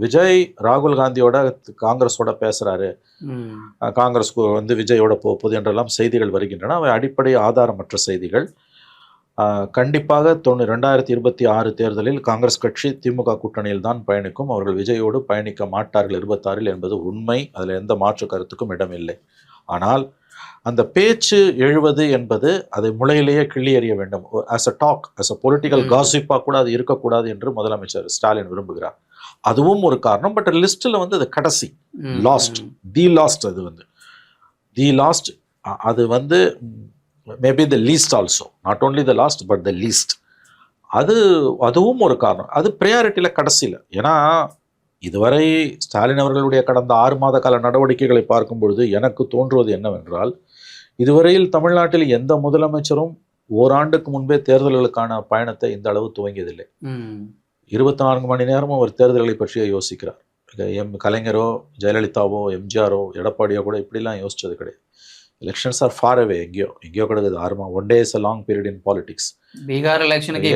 விஜய் ராகுல் காந்தியோட காங்கிரஸோட பேசுறாரு, ம். காங்கிரஸ்க்கு வந்து விஜயோட போகுது என்றெல்லாம் செய்திகள் வருகின்றன. அவை அடிப்படை ஆதாரமற்ற செய்திகள். கண்டிப்பாக 2026 தேர்தலில் காங்கிரஸ் கட்சி திமுக கூட்டணியில் தான் பயணிக்கும். அவர்கள் விஜயோடு பயணிக்க மாட்டார்கள் 26 என்பது உண்மை. அதில் எந்த மாற்று கருத்துக்கும் இடமில்லை. ஆனால் அந்த பேச்சு எழுவது என்பது அதை முளையிலேயே கிள்ளி எறிய வேண்டும். As a dog, as a political காசிப்பாக கூட அது இருக்கக்கூடாது என்று முதலமைச்சர் ஸ்டாலின் விரும்புகிறார். அதுவும் ஒரு காரணம். பட் லிஸ்ட்டில் வந்து அது கடைசி லாஸ்ட், தி லாஸ்ட். அது வந்து தி லாஸ்ட். அது வந்து maybe the least also, not only the last but the least. அதுவும் ஒரு காரணம். அது ப்ரையாரிட்டியில் கடைசியில். ஏன்னா இதுவரை ஸ்டாலின் அவர்களுடைய கடந்த 6 மாத கால நடவடிக்கைகளை பார்க்கும் பொழுது எனக்கு தோன்றுவது என்னவென்றால், இதுவரையில் தமிழ்நாட்டில் எந்த முதலமைச்சரும் ஓராண்டுக்கு முன்பே தேர்தல்களுக்கான பயணத்தை இந்த அளவு துவங்கியதில்லை. 24 மணி நேரமும் அவர் தேர்தல்களை பற்றியே யோசிக்கிறார். கலைஞரோ, ஜெயலலிதாவோ, எம்ஜிஆரோ, எடப்பாடியோ கூட இப்படிலாம் யோசிச்சது கிடையாது. எலெக்ஷன்ஸ் ஆர் ஃபார் அவே, எங்கேயோ கிடக்குது 6 மாதம். 1 day is a long period in politics. Bihar எலெக்ஷனுக்கு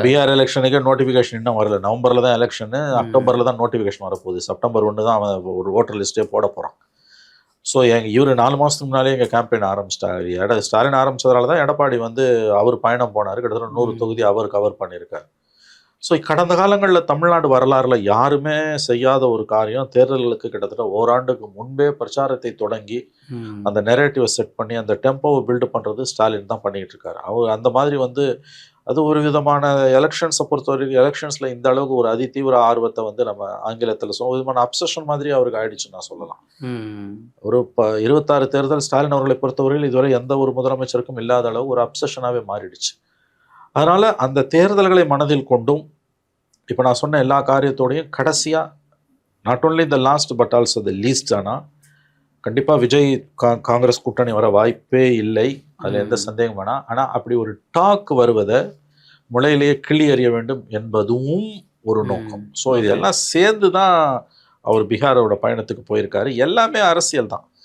பீகார் எலெக்ஷனுக்கு நோட்டிஃபிகேஷன் இன்னும் வரல. நவம்பரில் தான் எலெக்ஷனு, அக்டோபரில் தான் நோட்டிஃபிகேஷன் வரப்போகுது. செப்டம்பர் 1 தான் அவன் ஒரு ஓட்டர் லிஸ்ட்டே போட போகிறான். ஸோ இவர் 4 மாதத்துக்கு முன்னாலே எங்கள் கேம்பெயின் ஆரம்பிச்சிட்டார். ஸ்டாலின் ஆரம்பித்ததுனால தான் எடப்பாடி வந்து அவர் பயணம் போனார். கிட்டத்தட்ட 100 தொகுதி அவர் கவர் பண்ணியிருக்கார். ஸோ கடந்த காலங்களில் தமிழ்நாடு வரலாறுல யாருமே செய்யாத ஒரு காரியம், தேர்தல்களுக்கு கிட்டத்தட்ட ஓராண்டுக்கு முன்பே பிரச்சாரத்தை தொடங்கி அந்த நெரேட்டிவை செட் பண்ணி அந்த டெம்போவை பில்டு பண்ணுறது ஸ்டாலின் தான் பண்ணிகிட்டு இருக்காரு. அவர் அந்த மாதிரி வந்து அது ஒரு விதமான எலெக்ஷன்ஸை பொறுத்தவரைக்கும் எலெக்ஷன்ஸில் இந்த அளவுக்கு ஒரு அதிதீவிர ஆர்வத்தை வந்து நம்ம ஆங்கிலத்தில் சொல்ல விதமான அப்சஷன் மாதிரி அவருக்கு ஆயிடுச்சுன்னு நான் சொல்லலாம். ஒரு 26 தேர்தல் ஸ்டாலின் அவர்களை பொறுத்தவரையில் இதுவரை எந்த ஒரு முதலமைச்சருக்கும் இல்லாத அளவு ஒரு அப்சஷனாகவே மாறிடுச்சு. அதனால் அந்த தேர்தல்களை மனதில் கொண்டும் இப்போ நான் சொன்ன எல்லா காரியத்தோடையும் கடைசியாக not only the last but also the least. ஆனால் கண்டிப்பாக விஜய் காங்கிரஸ் கூட்டணி வர வாய்ப்பே இல்லை, அதில் எந்த சந்தேகம் வேணாம். ஆனால் அப்படி ஒரு டாக் வருவதை முளையிலேயே கிள்ளி எறிய வேண்டும் என்பதும் ஒரு நோக்கம். ஸோ இதெல்லாம் சேர்ந்து தான் அவர் பீகாரோட பயணத்துக்கு போயிருக்காரு. எல்லாமே அரசியல் தான்.